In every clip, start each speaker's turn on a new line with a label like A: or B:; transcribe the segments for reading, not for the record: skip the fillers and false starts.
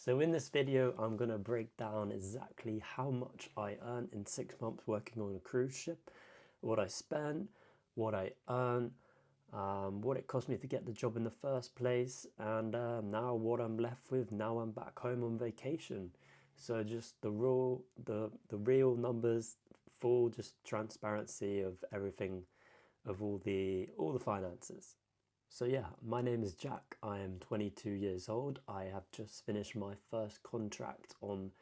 A: So in this video, I'm going to break down exactly how much I earned in 6 months working on a cruise ship, what I spent, what I earned, what it cost me to get the job in the first place, and now what I'm left with now I'm back home on vacation. So just the real numbers, full just transparency of everything, of all the finances. So yeah, my name is Jack. I am 22 years old. I have just finished my first contract on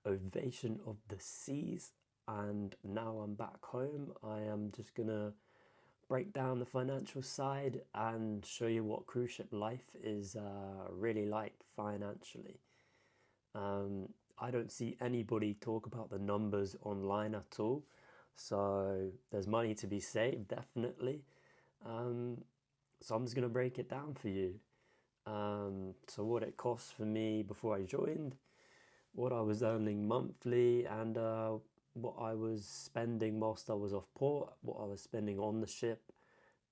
A: Ovation of the Seas, and now I'm back home. I am just gonna break down the financial side and show you what cruise ship life is really like financially. I don't see anybody talk about the numbers online at all, so there's money to be saved, definitely. So I'm just going to break it down for you. So what it cost for me before I joined, what I was earning monthly, and what I was spending whilst I was off port, what I was spending on the ship,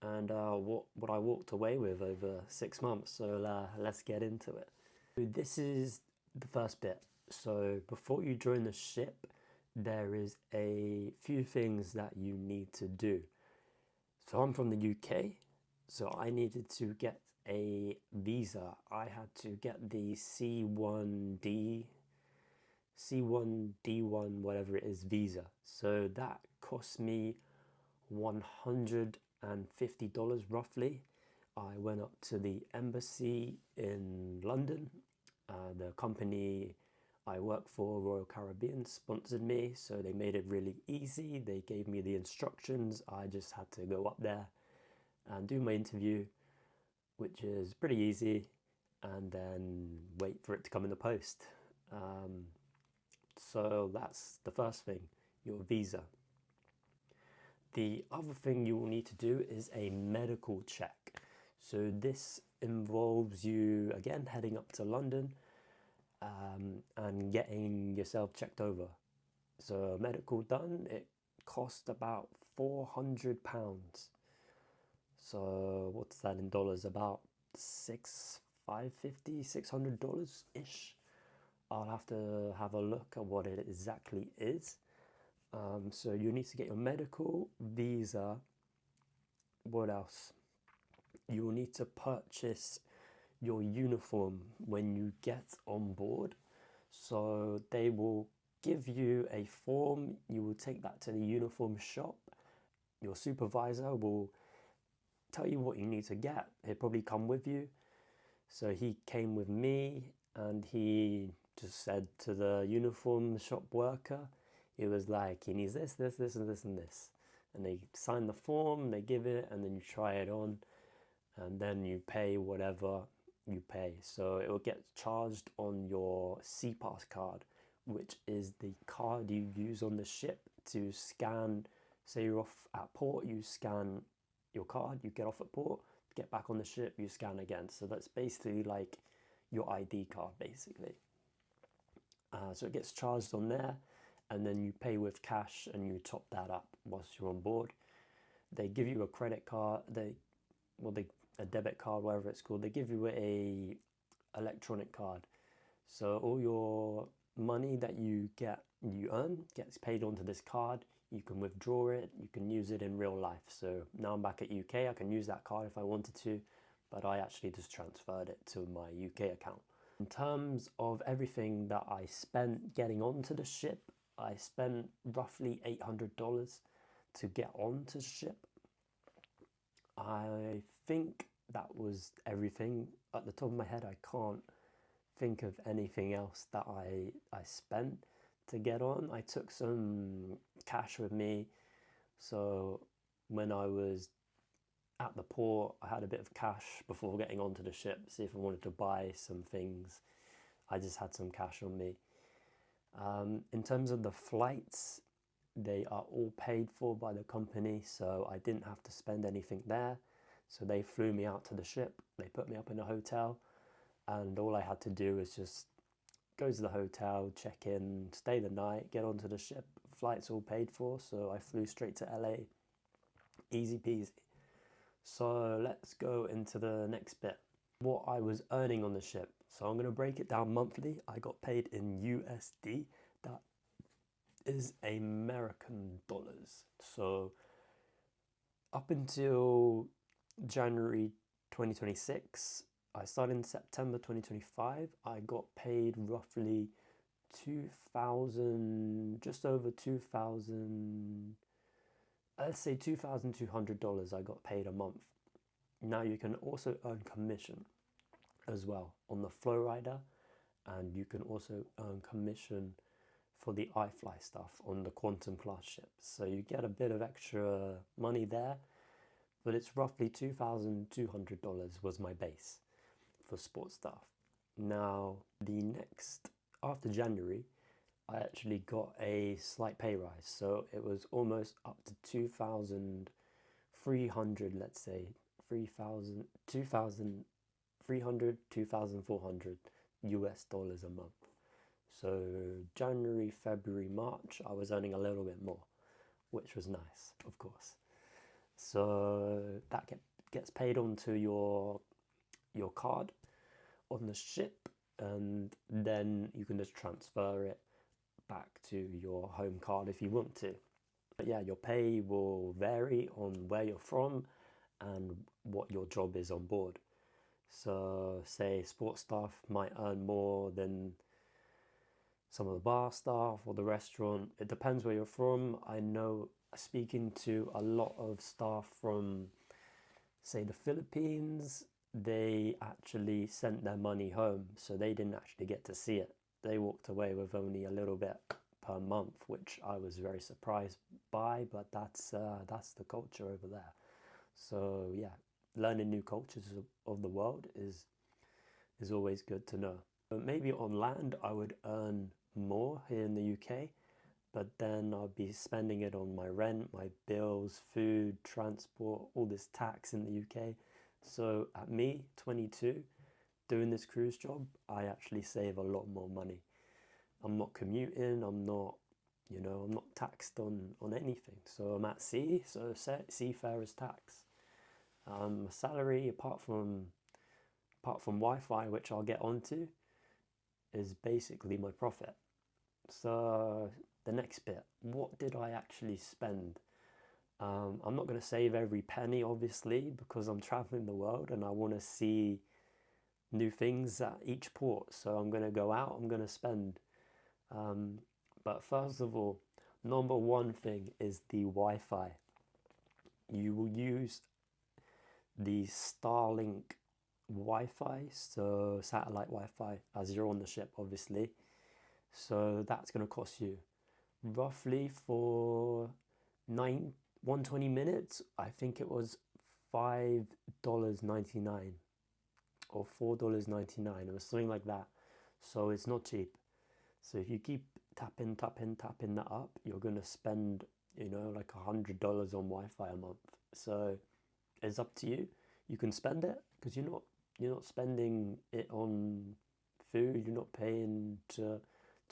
A: and what I walked away with over 6 months. So let's get into it. This is the first bit. So before you join the ship, there is a few things that you need to do. So I'm from the UK, so I needed to get a visa. I had to get the C1D1, whatever it is, visa. So that cost me $150 roughly. I went up to the embassy in London. The company I work for, Royal Caribbean, sponsored me, so they made it really easy. They gave me the instructions. I just had to go up there and do my interview, which is pretty easy, and then wait for it to come in the post. So that's the first thing, your visa. The other thing you will need to do is a medical check. So this involves you, again, heading up to London and getting yourself checked over. So medical done, it cost about £400. So what's that in dollars? About $600 ish. I'll have to have a look at what it exactly is. So you need to get your medical, visa. What else? You will need to purchase your uniform when you get on board. So they will give you a form. You will take that to the uniform shop. Your supervisor will tell you what you need to get. He'll probably come with you. So he came with me, and he just said to the uniform shop worker, he was like, he needs this, this, this, and this, and this. And they sign the form, they give it, and then you try it on, and then you pay whatever you pay. So it will get charged on your CPass card, which is the card you use on the ship to scan. Say you're off at port, you scan your card, you get off at port, get back on the ship, you scan again. So that's basically like your ID card, basically. So it gets charged on there, and then you pay with cash and you top that up whilst you're on board. They give you a credit card, a debit card, whatever it's called. They give you a electronic card. So all your money that you earn gets paid onto this card. You can withdraw it, you can use it in real life. So now I'm back at UK, I can use that card if I wanted to, but I actually just transferred it to my UK account. In terms of everything that I spent getting onto the ship, I spent roughly $800 to get onto the ship. I think that was everything. At the top of my head, I can't think of anything else that I spent to get on. I took some cash with me, so when I was at the port, I had a bit of cash before getting onto the ship, see if I wanted to buy some things. I just had some cash on me. In terms of the flights, they are all paid for by the company, so I didn't have to spend anything there. So they flew me out to the ship, they put me up in a hotel, and all I had to do was just go to the hotel, check in, stay the night, get onto the ship. Flights all paid for, so I flew straight to LA. Easy peasy. So let's go into the next bit. What I was earning on the ship. So I'm going to break it down monthly. I got paid in USD. That is American dollars. So up until January 2026, I started in September 2025. I got paid roughly 2,000, just over 2,000, let's say $2,200 I got paid a month. Now you can also earn commission as well on the Flowrider, and you can also earn commission for the iFly stuff on the Quantum class ships. So you get a bit of extra money there, but it's roughly $2,200 was my base for sports stuff. Now after January, I actually got a slight pay rise, so it was almost up to 2,300, let's say 2,300, 2,400 US dollars a month. So January, February, March, I was earning a little bit more, which was nice, of course. So that gets paid onto your card on the ship, and then you can just transfer it back to your home card if you want to. But yeah, your pay will vary on where you're from and what your job is on board. So say sports staff might earn more than some of the bar staff or the restaurant. It depends where you're from. I know, speaking to a lot of staff from, say, the Philippines, they actually sent their money home, so they didn't actually get to see it. They walked away with only a little bit per month, which I was very surprised by, but that's the culture over there. So yeah, learning new cultures of the world is always good to know. But maybe on land I would earn more here in the UK, but then I'll be spending it on my rent, my bills, food, transport, all this tax in the UK. So at me, 22, doing this cruise job, I actually save a lot more money. I'm not commuting, I'm not taxed on anything. So I'm at sea, so seafarer's tax. Salary, apart from Wi-Fi, which I'll get onto, is basically my profit. So the next bit, what did I actually spend? I'm not going to save every penny, obviously, because I'm traveling the world and I want to see new things at each port. So I'm going to go out, I'm going to spend. But first of all, number one thing is the Wi-Fi. You will use the Starlink Wi-Fi, so satellite Wi-Fi, as you're on the ship, obviously. So that's going to cost you roughly for 120 minutes, I think it was $5.99 or $4.99. It was something like that. So it's not cheap. So if you keep tapping that up, you're going to spend, like $100 on Wi-Fi a month. So it's up to you. You can spend it because you're not spending it on food. You're not paying to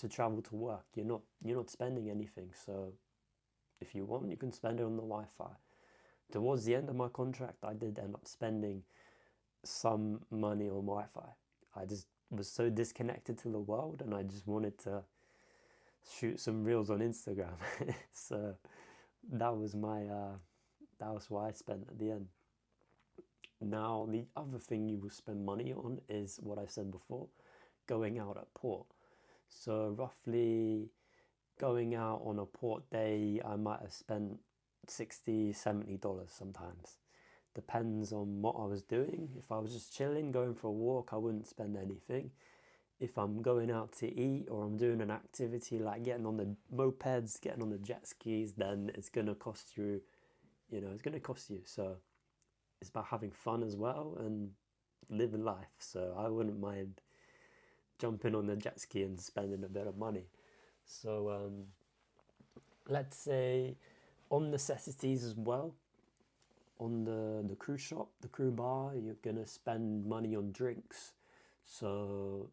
A: travel to work. You're not spending anything. So if you want, you can spend it on the Wi-Fi. Towards the end of my contract, I did end up spending some money on Wi-Fi. I just was so disconnected to the world, and I just wanted to shoot some reels on Instagram. So that was what I spent at the end. Now, the other thing you will spend money on is what I said before, going out at port. So roughly going out on a port day, I might have spent $60, $70 sometimes. Depends on what I was doing. If I was just chilling, going for a walk, I wouldn't spend anything. If I'm going out to eat or I'm doing an activity like getting on the mopeds, getting on the jet skis, then it's going to cost you, it's going to cost you. So it's about having fun as well and living life. So I wouldn't mind jumping on the jet ski and spending a bit of money. So let's say on necessities as well, on the cruise shop, the crew bar, you're gonna spend money on drinks. So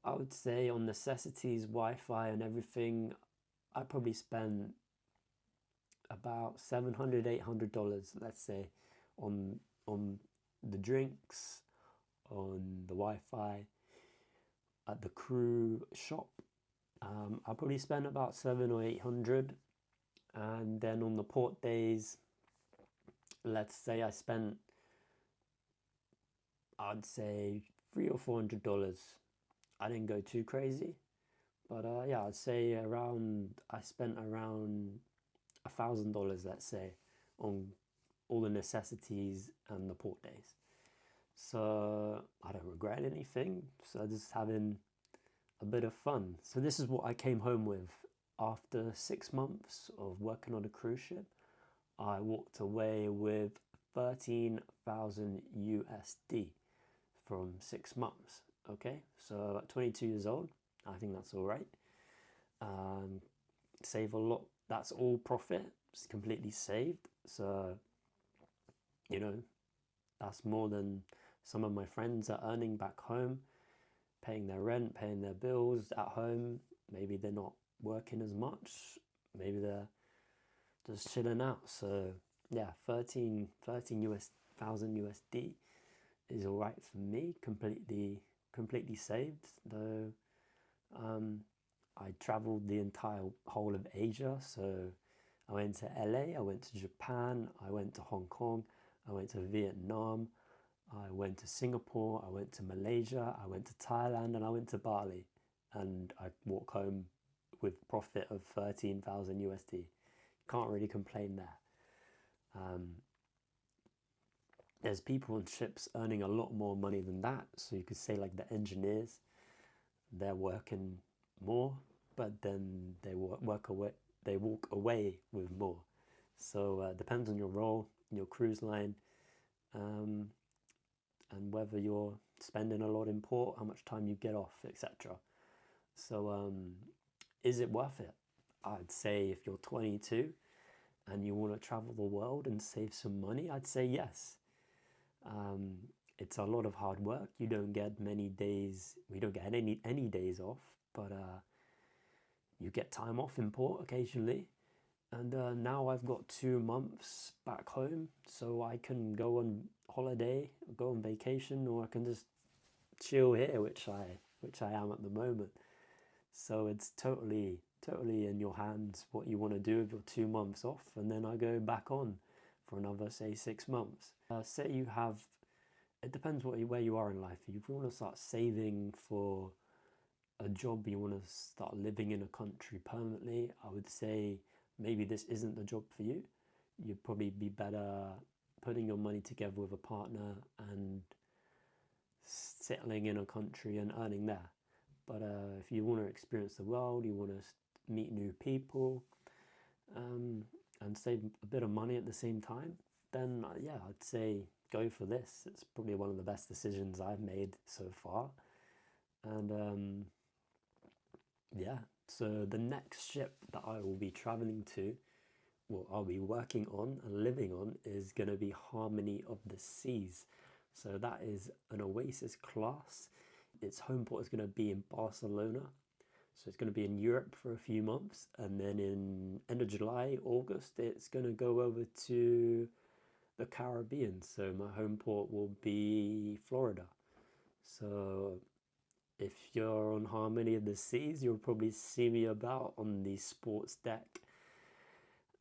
A: I would say on necessities, Wi-Fi and everything, I probably spend about $700, $800, let's say, on the drinks, on the Wi-Fi. at the crew shop. I probably spent about 700 or 800, and then on the port days, let's say I spent, I'd say $300 or $400. I didn't go too crazy, but yeah, I'd say I spent around $1,000, let's say, on all the necessities and the port days. So I don't regret anything. So just having a bit of fun. So this is what I came home with after 6 months of working on a cruise ship. I walked away with 13,000 USD from 6 months. Okay, so at 22 years old, I think that's all right. Save a lot. That's all profit. It's completely saved. So, you know, that's more than some of my friends are earning back home, paying their rent, paying their bills at home. Maybe they're not working as much. Maybe they're just chilling out. So yeah, 13,000 USD is all right for me. Completely saved. Though I traveled the entire whole of Asia. So I went to LA, I went to Japan, I went to Hong Kong, I went to Vietnam, I went to Singapore, I went to Malaysia, I went to Thailand, and I went to Bali. And I walk home with profit of 13,000 USD. Can't really complain there. There's people on ships earning a lot more money than that. So you could say like the engineers, they're working more, but then they walk away with more. So depends on your role, your cruise line, and whether you're spending a lot in port, how much time you get off, etc. So is it worth it? I'd say if you're 22 and you want to travel the world and save some money, I'd say yes. It's a lot of hard work. You don't get many days. We don't get any days off, but you get time off in port occasionally. And now I've got 2 months back home, so I can go on holiday, go on vacation, or I can just chill here, which I am at the moment. So it's totally in your hands what you want to do with your 2 months off, and then I go back on for another, say, 6 months. Say you have, it depends where you are in life. If you want to start saving for a job, you want to start living in a country permanently, I would say maybe this isn't the job for you. You'd probably be better putting your money together with a partner and settling in a country and earning there. But if you want to experience the world, you want to meet new people, and save a bit of money at the same time, then yeah, I'd say go for this. It's probably one of the best decisions I've made so far. And yeah, so the next ship that I will be traveling to, well, I'll be working on and living on, is going to be Harmony of the Seas. So that is an Oasis class. Its home port is going to be in Barcelona. So it's going to be in Europe for a few months, and then in end of July, August, it's going to go over to the Caribbean. So my home port will be Florida. So if you're on Harmony of the Seas, you'll probably see me about on the sports deck.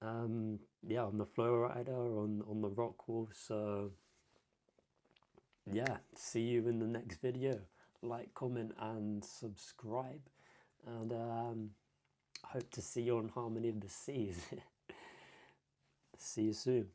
A: Yeah, on the Flowrider, on the Rockwall. So yeah, see you in the next video. Like, comment, and subscribe. And hope to see you on Harmony of the Seas. See you soon.